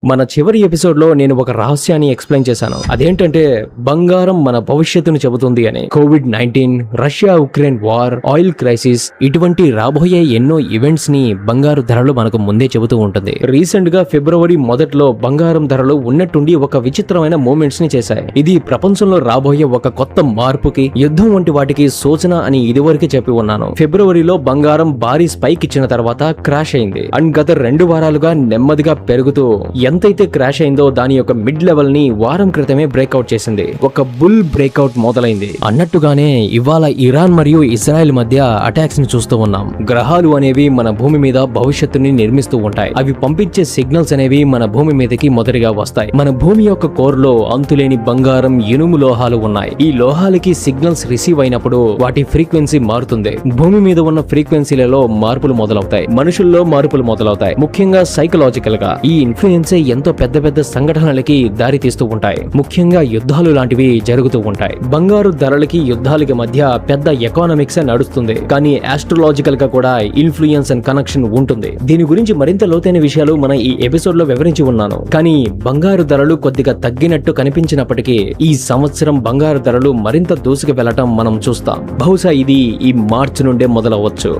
మన చివరి ఎపిసోడ్ లో నేను ఒక రహస్యాన్ని ఎక్స్ప్లెయిన్ చేశాను. అదేంటంటే బంగారం మన భవిష్యత్తును చెబుతుంది అని. COVID-19, Russia Ukraine war, oil crisis, ఇటువంటి రాబోయే ఎన్నో ఈవెంట్స్ ని బంగారు ధరలు మనకు ముందే చెబుతూ ఉంటుంది. రీసెంట్ గా ఫిబ్రవరి మొదట్లో బంగారం ధరలు ఉన్నట్టుండి ఒక విచిత్రమైన మూమెంట్స్ ని చేశాయి. ఇది ప్రపంచంలో రాబోయే ఒక కొత్త మార్పుకి, యుద్ధం వంటి వాటికి సూచన అని ఇదివరకే చెప్పి ఉన్నాను. ఫిబ్రవరిలో బంగారం భారీ స్పైక్ ఇచ్చిన తర్వాత క్రాష్ అయింది అండ్ గత 2 వారాలుగా నెమ్మదిగా పెరుగుతూ ఎంతైతే క్రాష్ అయిందో దాని యొక్క మిడ్ లెవెల్ ని వారం క్రితమే బ్రేక్అవుట్ చేసింది. ఒక బుల్ బ్రేక్అవుట్ మొదలైంది. అన్నట్టుగానే ఇవాళ ఇరాన్ మరియు ఇజ్రాయెల్ మధ్య అటాక్స్ ని చూస్తూ ఉన్నాం. గ్రహాలు అనేవి మన భూమి మీద భవిష్యత్తుని నిర్మిస్తూ ఉంటాయి. అవి పంపించే సిగ్నల్స్ అనేవి మన భూమి మీదకి మొదటిగా వస్తాయి. మన భూమి యొక్క కోర్ లో అంతులేని బంగారం, ఇనుము లోహాలు ఉన్నాయి. ఈ లోహాలకి సిగ్నల్స్ రిసీవ్ అయినప్పుడు వాటి ఫ్రీక్వెన్సీ మారుతుంది. భూమి మీద ఉన్న ఫ్రీక్వెన్సీలలో మార్పులు మొదలవుతాయి. మనుషుల్లో మార్పులు మొదలవుతాయి. ముఖ్యంగా సైకలాజికల్ గా ఈ ఇన్ఫ్లుయెన్స్ ఎంతో పెద్ద పెద్ద సంఘటనలకి దారి తీస్తూ ఉంటాయి. ముఖ్యంగా యుద్ధాలు లాంటివి జరుగుతూ ఉంటాయి. బంగారు ధరలకి యుద్ధాలకి మధ్య పెద్ద ఎకానమిక్స్ నడుస్తుంది. కానీ ఆస్ట్రోలాజికల్ గా కూడా ఇన్ఫ్లుయెన్స్ అండ్ కనెక్షన్ ఉంటుంది. దీని గురించి మరింత లోతైన విషయాలు మన ఈ ఎపిసోడ్ లో వివరించి ఉన్నాను. కానీ బంగారు ధరలు కొద్దిగా తగ్గినట్టు కనిపించినప్పటికీ ఈ సంవత్సరం బంగారు ధరలు మరింత దూసుకు వెళ్లటం మనం చూస్తాం. బహుశా ఇది ఈ మార్చి నుండే మొదలవచ్చు.